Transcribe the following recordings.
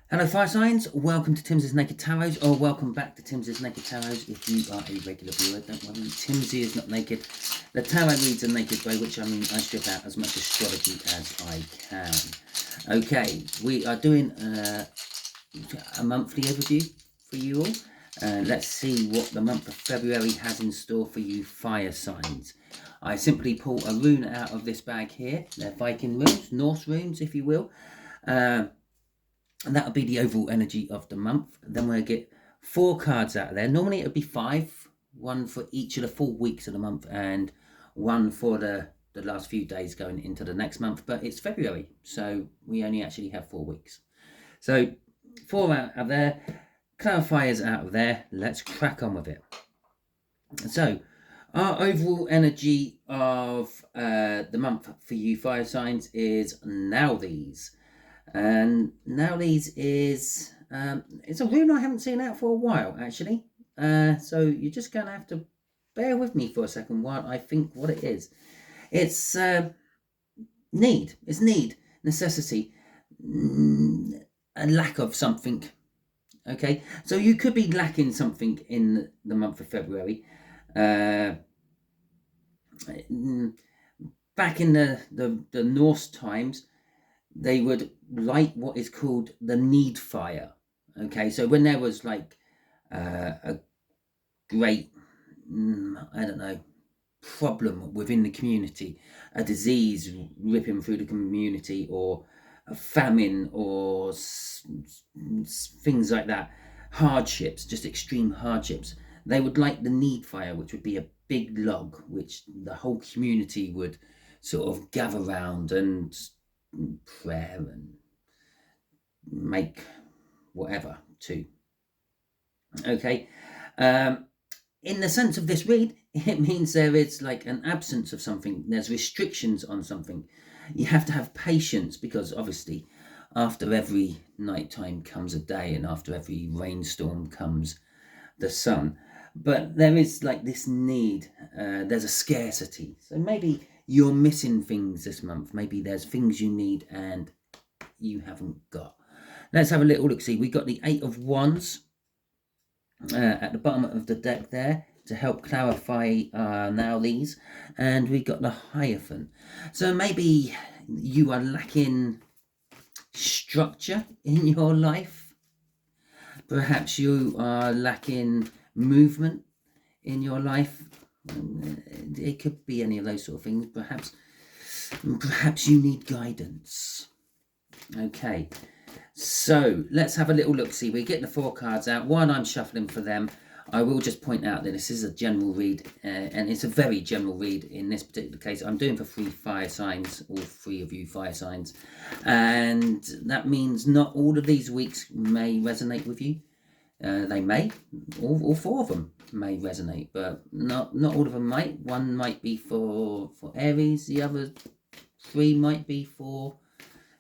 Hello fire signs, welcome to Timsy Naked Tarot, or welcome back to Timsy Naked Tarot if you are a regular viewer. Don't worry, Timsy is not naked. The tarot reads a naked way, which I mean I strip out as much astrology as I can. Okay, we are doing a monthly overview for you all. Let's see what the month of February has in store for you fire signs. I simply pull a rune out of this bag here. They're Viking runes, Norse runes if you will. And that'll be the overall energy of the month. Then we'll get 4 cards out of there. Normally it would be 5, one for each of the 4 weeks of the month and one for the last few days going into the next month. But it's February, so we only actually have 4 weeks. So 4 out of there, clarifiers out of there. Let's crack on with it. So our overall energy of the month for you fire signs is now these. And now these is it's a rune I haven't seen out for a while actually, so you're just gonna have to bear with me for a second while I think what it is. It's need, necessity, a lack of something. Okay, so you could be lacking something in the month of February. Back in the Norse times, they would light what is called the need fire. Okay, so when there was like a great, I don't know, problem within the community, a disease ripping through the community, or a famine, or things like that, hardships, just extreme hardships, they would light the need fire, which would be a big log, which the whole community would sort of gather round and prayer and make whatever too. Okay, in the sense of this read, it means there is like an absence of something, there's restrictions on something. You have to have patience, because obviously after every nighttime comes a day, and after every rainstorm comes the sun. But there is like this need, there's a scarcity, so maybe you're missing things this month. Maybe there's things you need and you haven't got. Let's have a little look. See, we got the 8 of Wands at the bottom of the deck there to help clarify now these, and we got the Hierophant. So maybe you are lacking structure in your life. Perhaps you are lacking movement in your life. It could be any of those sort of things. Perhaps you need guidance. Okay, so let's have a little look. See, we get the 4 cards out. While I'm shuffling for them, I will just point out that this is a general read, and it's a very general read in this particular case. I'm doing for 3 fire signs, all 3 of you fire signs, and that means not all of these weeks may resonate with you. They may, all 4 of them may resonate, but not all of them might. One might be for Aries, the other 3 might be for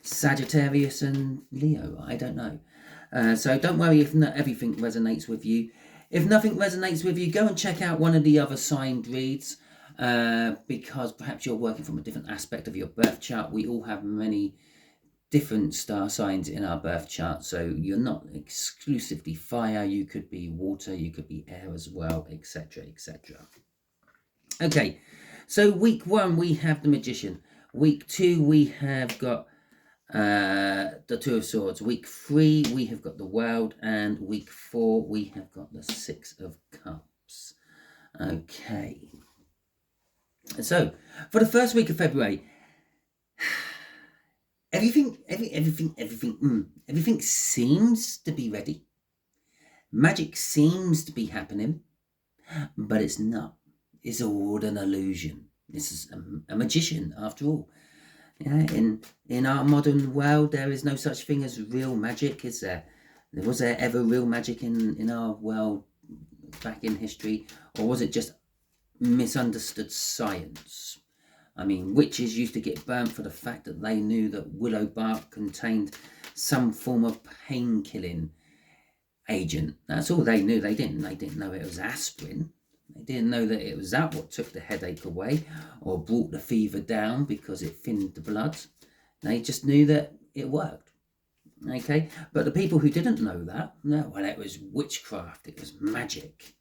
Sagittarius and Leo. I don't know. So don't worry if not everything resonates with you. If nothing resonates with you, go and check out one of the other signed reads, because perhaps you're working from a different aspect of your birth chart. We all have many different star signs in our birth chart, so you're not exclusively fire. You could be water, you could be air as well, etc, etc. Okay, so week 1 we have the Magician. Week 2 we have got the 2 of Swords. Week 3 we have got the World, and week 4 we have got the 6 of Cups. Okay, so for the first week of February, everything seems to be ready. Magic seems to be happening, but it's not. It's all an illusion. This is a magician after all. Yeah, in our modern world, there is no such thing as real magic, is there? Was there ever real magic in our world back in history, or was it just misunderstood science? I mean, witches used to get burnt for the fact that they knew that willow bark contained some form of pain-killing agent. That's all they knew. They didn't know it was aspirin. They didn't know that it was that what took the headache away or brought the fever down because it thinned the blood. They just knew that it worked. Okay, but the people who didn't know that, no, well, it was witchcraft, it was magic.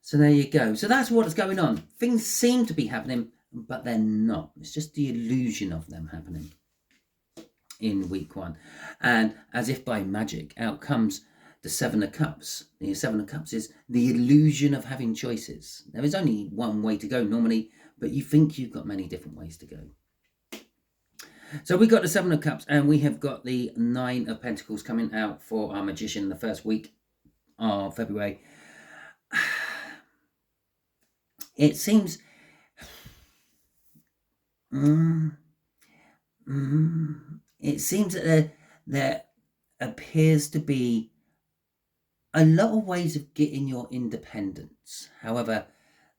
So there you go. So that's what's going on. Things seem to be happening, but they're not. It's just the illusion of them happening in week 1. And as if by magic, out comes the 7 of Cups. The 7 of Cups is the illusion of having choices. There is only one way to go normally, but you think you've got many different ways to go. So we got the 7 of Cups, and we have got the 9 of Pentacles coming out for our Magician the first week of February. It seems it seems that there appears to be a lot of ways of getting your independence. However,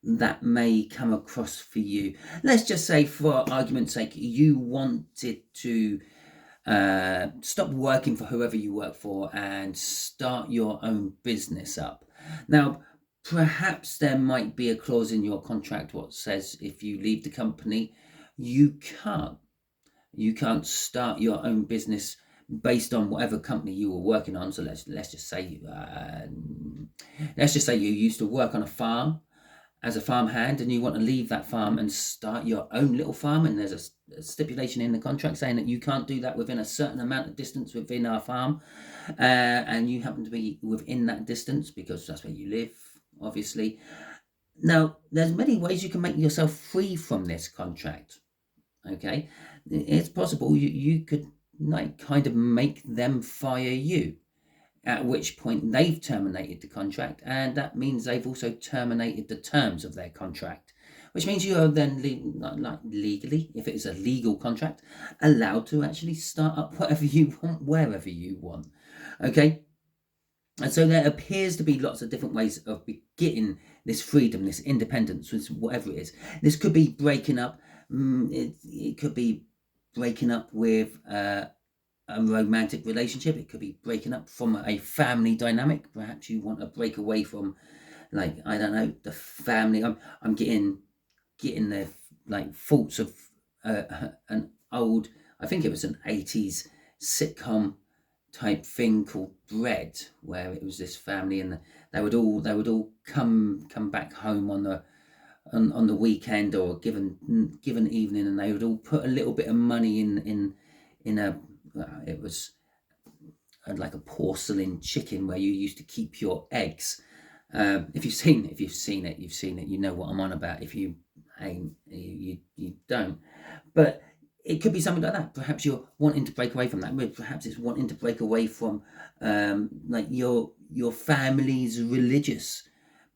that may come across for you. Let's just say, for argument's sake, you wanted to stop working for whoever you work for and start your own business up. Now, perhaps there might be a clause in your contract what says if you leave the company, you can't start your own business based on whatever company you were working on. So let's just say you used to work on a farm as a farmhand, and you want to leave that farm and start your own little farm, and there's a stipulation in the contract saying that you can't do that within a certain amount of distance within our farm, and you happen to be within that distance because that's where you live, obviously. Now, there's many ways you can make yourself free from this contract. Okay, it's possible you could kind of make them fire you, at which point they've terminated the contract, and that means they've also terminated the terms of their contract, which means you are then legally, if it is a legal contract, allowed to actually start up whatever you want, wherever you want. Okay, and so there appears to be lots of different ways of getting this freedom, this independence, whatever it is. This could be breaking up. It could be breaking up with a romantic relationship. It could be breaking up from a family dynamic. Perhaps you want to break away from, like, I don't know, the family. I'm getting the thoughts of an old, I think it was an 80s sitcom type thing called Bread, where it was this family, and they would all come back home on the weekend or given evening, and they would all put a little bit of money in a, it was like a porcelain chicken where you used to keep your eggs. If you've seen it, you've seen it. You know what I'm on about. If you ain't, you don't. But it could be something like that. Perhaps you're wanting to break away from that. Perhaps it's wanting to break away from like your family's religious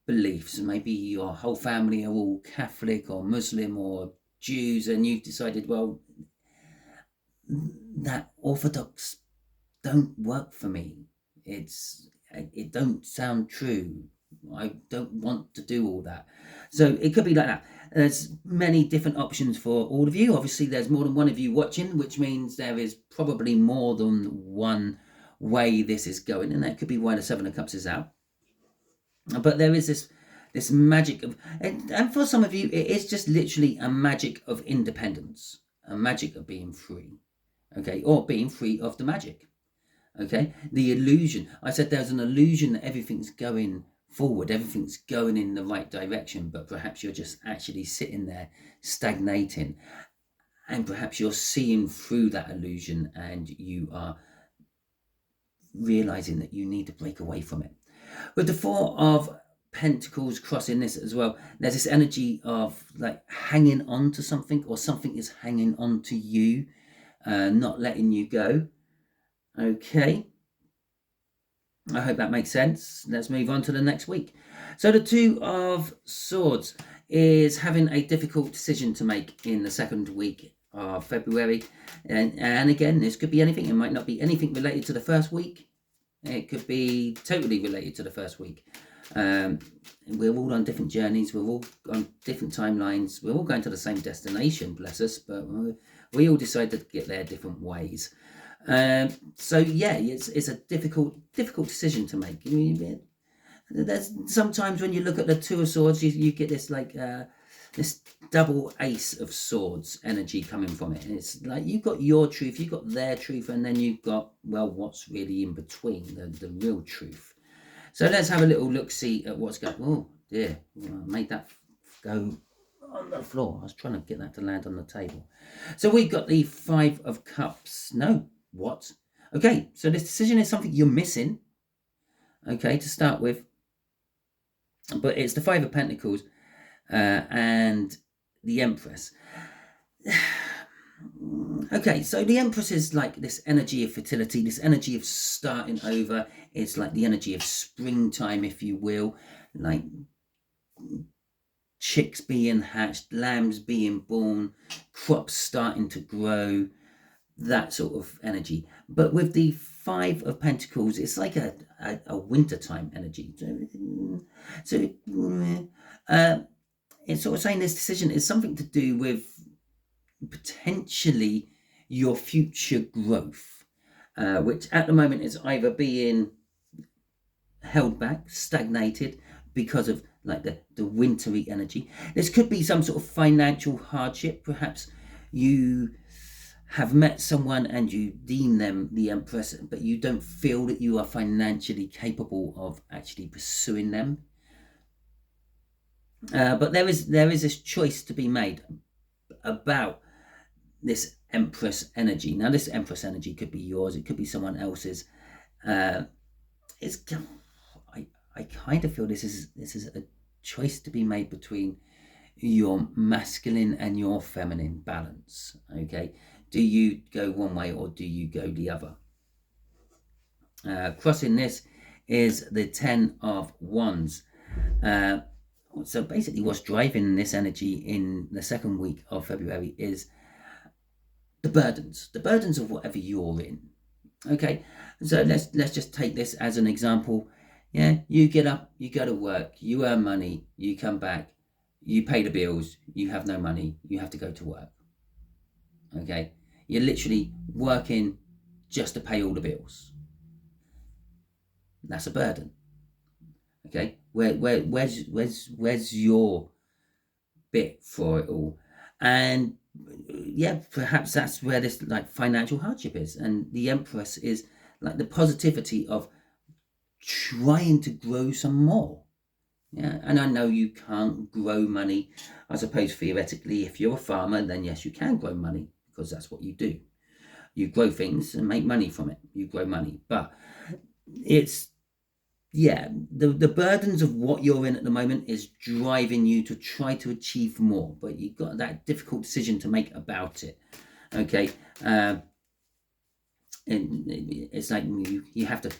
beliefs. Maybe your whole family are all Catholic or Muslim or Jews, and you've decided, well, that Orthodox don't work for me. It don't sound true. I don't want to do all that. So it could be like that. There's many different options for all of you. Obviously, there's more than one of you watching, which means there is probably more than one way this is going, and that could be why the 7 of Cups is out. But there is this magic of, and for some of you, it is just literally a magic of independence, a magic of being free, okay, or being free of the magic, okay. The illusion. I said there's an illusion that everything's going forward, everything's going in the right direction, but perhaps you're just actually sitting there stagnating, and perhaps you're seeing through that illusion, and you are realizing that you need to break away from it. With the 4 of Pentacles crossing this as well, there's this energy of like hanging on to something, or something is hanging on to you, not letting you go. Okay, I hope that makes sense. Let's move on to the next week. So the 2 of Swords is having a difficult decision to make in the second week of February, and again, this could be anything. It might not be anything related to the first week. It could be totally related to the first week. We're all on different journeys. We're all on different timelines. We're all going to the same destination, bless us, but we all decide to get there different ways. So yeah, it's a difficult decision to make. I mean, there's sometimes when you look at the 2 of Swords, you get this like this double ace of swords energy coming from it. And it's like you've got your truth, you've got their truth, and then you've got, well, what's really in between, the real truth. So let's have a little look-see at what's going. Oh dear, well, I made that go on the floor. I was trying to get that to land on the table. So we've got the Five of Cups. No, what? Okay, so this decision is something you're missing. Okay, to start with. But it's the Five of Pentacles and the Empress. Okay, so the Empress is like this energy of fertility, this energy of starting over. It's like the energy of springtime, if you will, like chicks being hatched, lambs being born, crops starting to grow, that sort of energy. But with the Five of Pentacles, it's like a wintertime energy. So it's sort of saying this decision is something to do with potentially your future growth, which at the moment is either being held back, stagnated because of like the wintry energy. This could be some sort of financial hardship. Perhaps you have met someone and you deem them the Empress, but you don't feel that you are financially capable of actually pursuing them. But there is this choice to be made about this Empress energy. Now, this Empress energy could be yours. It could be someone else's. I kind of feel this is a choice to be made between your masculine and your feminine balance. Okay, do you go one way or do you go the other? Crossing this is the Ten of Wands. So basically what's driving this energy in the second week of February is the burdens of whatever you're in. Okay, so let's just take this as an example. Yeah, you get up, you go to work, you earn money, you come back, you pay the bills, you have no money, you have to go to work. Okay, you're literally working just to pay all the bills. That's a burden. Okay, where's your bit for it all? And yeah, perhaps that's where this like financial hardship is. And the Empress is like the positivity of trying to grow some more. Yeah, and I know you can't grow money. I suppose theoretically, if you're a farmer, then yes, you can grow money because that's what you do. You grow things and make money from it. You grow money, but it's the burdens of what you're in at the moment is driving you to try to achieve more, but you've got that difficult decision to make about it. Okay, it's like you have to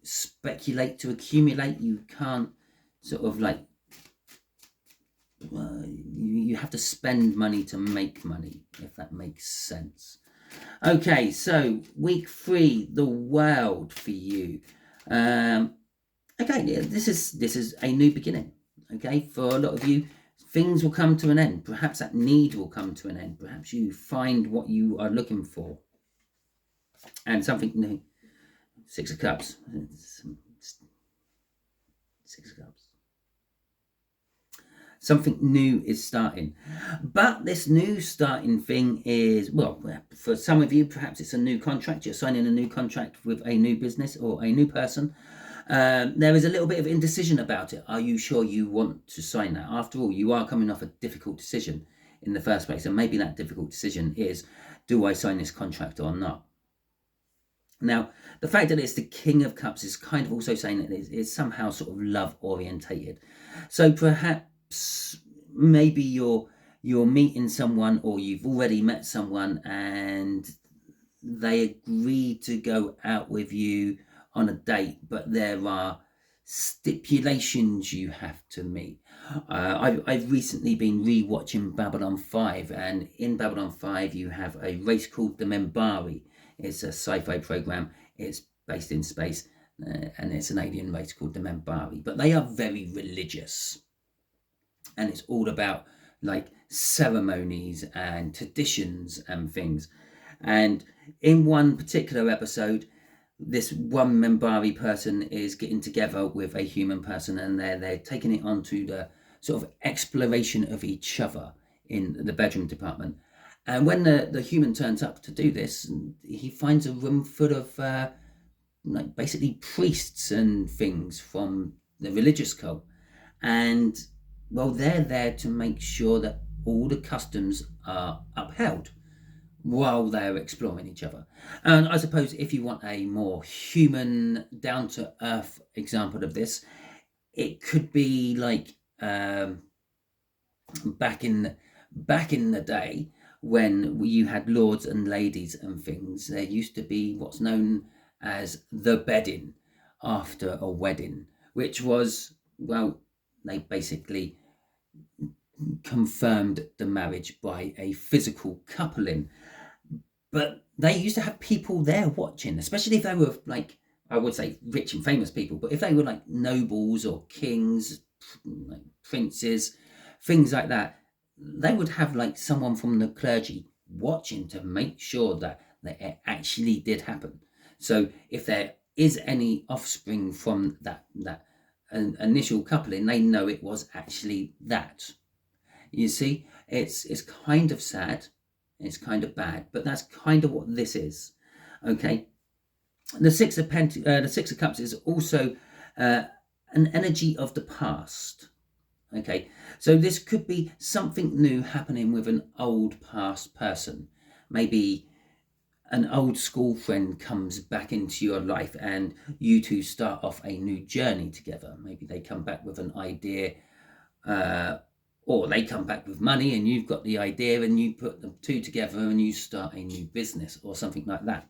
speculate to accumulate. You can't sort of like you have to spend money to make money, if that makes sense. Okay, so week 3, the world for you. Okay, this is a new beginning. Okay, for a lot of you, things will come to an end. Perhaps that need will come to an end. Perhaps you find what you are looking for, and something new. Six of Cups. 6 of Cups. Something new is starting. But this new starting thing is, well, for some of you, perhaps it's a new contract. You're signing a new contract with a new business or a new person. There is a little bit of indecision about it. Are you sure you want to sign that? After all, you are coming off a difficult decision in the first place. And maybe that difficult decision is, do I sign this contract or not? Now, the fact that it's the King of Cups is kind of also saying that it's somehow sort of love orientated. So perhaps maybe you're meeting someone, or you've already met someone, and they agree to go out with you on a date, but there are stipulations you have to meet. I've recently been re-watching Babylon 5, and in Babylon 5 you have a race called the Membari. It's a sci-fi program. It's based in space, and it's an alien race called the Membari. But they are very religious, and it's all about like ceremonies and traditions and things. And in one particular episode, this one Membari person is getting together with a human person, and they're taking it onto the sort of exploration of each other in the bedroom department. And when the human turns up to do this, he finds a room full of like basically priests and things from the religious cult. And well, they're there to make sure that all the customs are upheld while they're exploring each other. And I suppose if you want a more human, down to earth example of this, it could be like back in the day when you had lords and ladies and things. There used to be what's known as the bedding after a wedding, which was, well, they basically confirmed the marriage by a physical coupling. But they used to have people there watching, especially if they were like, I would say rich and famous people, but if they were like nobles or kings, like princes, things like that, they would have like someone from the clergy watching to make sure that it actually did happen. So if there is any offspring from that initial coupling, they know it was actually that. You see, it's kind of sad, it's kind of bad, but that's kind of what this is. Okay, the Six of Cups is also an energy of the past. Okay, so this could be something new happening with an old past person. Maybe an old school friend comes back into your life and you two start off a new journey together. Maybe they come back with an idea, or they come back with money and you've got the idea and you put the two together and you start a new business or something like that.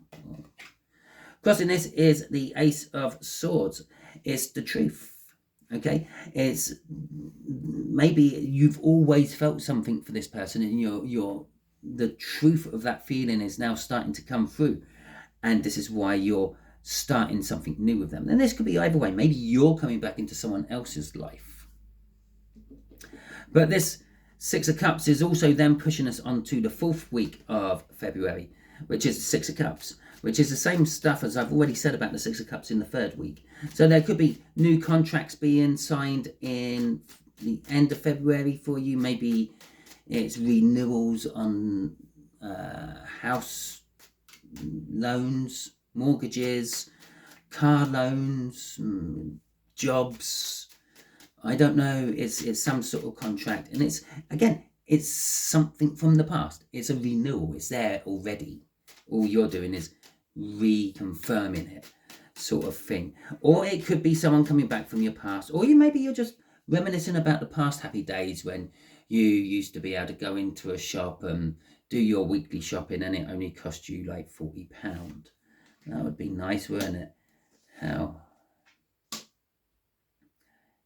Crossing this is the Ace of Swords. It's the truth. Okay, it's maybe you've always felt something for this person, and the truth of that feeling is now starting to come through, and this is why you're starting something new with them. And this could be either way. Maybe you're coming back into someone else's life. But this Six of Cups is also then pushing us onto the 4th week of February, which is the Six of Cups, which is the same stuff as I've already said about the Six of Cups in the 3rd week. So there could be new contracts being signed in the end of February for you. Maybe it's renewals on house loans, mortgages, car loans, jobs. I don't know. It's some sort of contract, and it's something from the past. It's a renewal. It's there already. All you're doing is reconfirming it, sort of thing. Or it could be someone coming back from your past, or maybe you're just reminiscing about the past happy days when you used to be able to go into a shop and do your weekly shopping, and it only cost you like £40. That would be nice, wouldn't it? How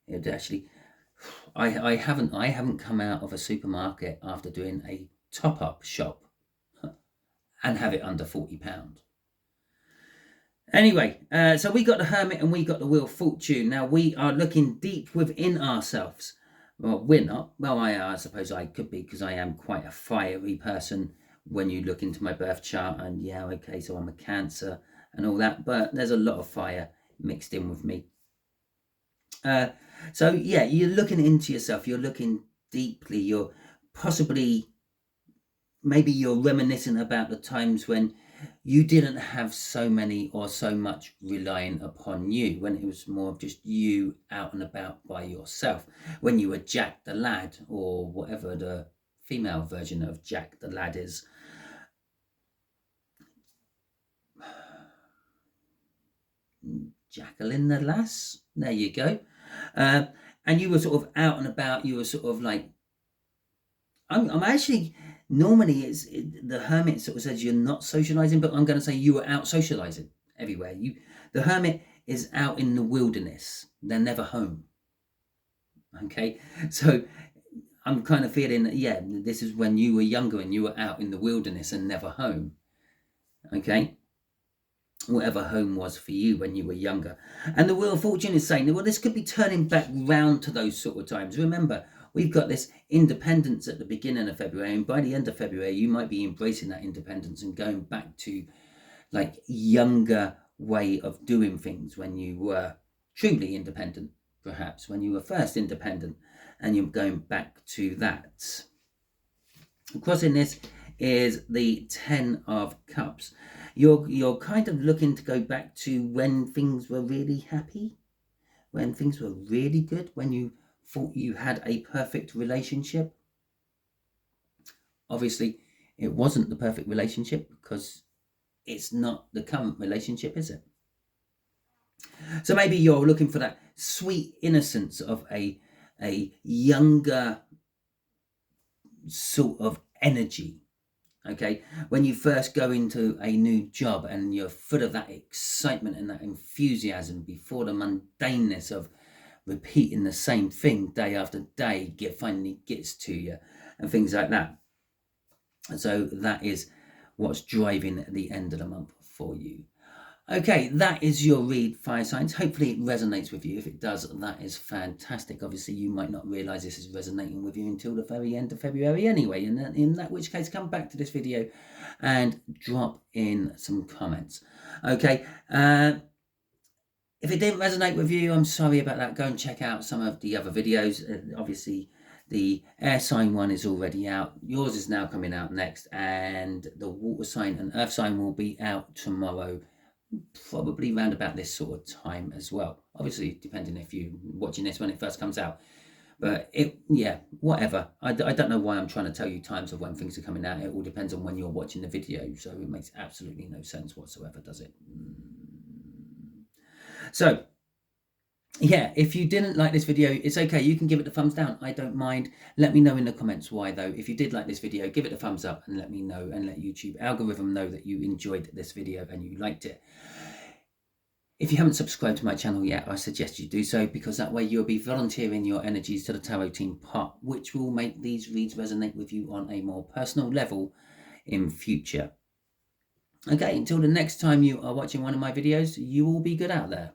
it actually. I haven't come out of a supermarket after doing a top-up shop and have it under £40. Anyway, so we got the Hermit and we got the Wheel of Fortune. Now we are looking deep within ourselves. Well, we're not. Well, I suppose I could be, because I am quite a fiery person when you look into my birth chart. And yeah, okay, so I'm a Cancer and all that. But there's a lot of fire mixed in with me. So yeah, you're looking into yourself. You're looking deeply. You're possibly, maybe you're reminiscing about the times when you didn't have so many or so much relying upon you, when it was more of just you out and about by yourself, when you were Jack the Lad, or whatever the female version of Jack the Lad is. Jacqueline the Lass, there you go. And you were sort of out and about. You were sort of like, I'm actually, normally the Hermit sort of says you're not socializing, but I'm going to say you were out socializing everywhere. The Hermit is out in the wilderness. They're never home. Okay, so I'm kind of feeling that, yeah, this is when you were younger and you were out in the wilderness and never home. Okay, whatever home was for you when you were younger. And the Wheel of Fortune is saying, well, this could be turning back round to those sort of times. Remember, we've got this independence at the beginning of February, and by the end of February, you might be embracing that independence and going back to like younger way of doing things when you were truly independent, perhaps, when you were first independent, and you're going back to that. Crossing this is the 10 of Cups. You're kind of looking to go back to when things were really happy, when things were really good, when you thought you had a perfect relationship. Obviously, it wasn't the perfect relationship because it's not the current relationship, is it? So maybe you're looking for that sweet innocence of a younger sort of energy. Okay, when you first go into a new job and you're full of that excitement and that enthusiasm before the mundaneness of repeating the same thing day after day finally gets to you, and things like that. And so that is what's driving the end of the month for you. Okay, that is your read, fire signs. Hopefully it resonates with you. If it does, that is fantastic. Obviously, you might not realise this is resonating with you until the very end of February anyway. And in that which case, come back to this video and drop in some comments. Okay, if it didn't resonate with you, I'm sorry about that. Go and check out some of the other videos. Obviously, the air sign one is already out. Yours is now coming out next. And the water sign and earth sign will be out tomorrow, probably around about this sort of time as well. Obviously, depending if you're watching this when it first comes out. But yeah, whatever. I don't know why I'm trying to tell you times of when things are coming out. It all depends on when you're watching the video. So it makes absolutely no sense whatsoever, does it? So yeah, if you didn't like this video, it's okay. You can give it the thumbs down. I don't mind. Let me know in the comments why, though. If you did like this video, give it a thumbs up and let me know, and let YouTube algorithm know that you enjoyed this video and you liked it. If you haven't subscribed to my channel yet, I suggest you do so, because that way you'll be volunteering your energies to the Tarot Team Pot, which will make these reads resonate with you on a more personal level in future. Okay, until the next time you are watching one of my videos, you all be good out there.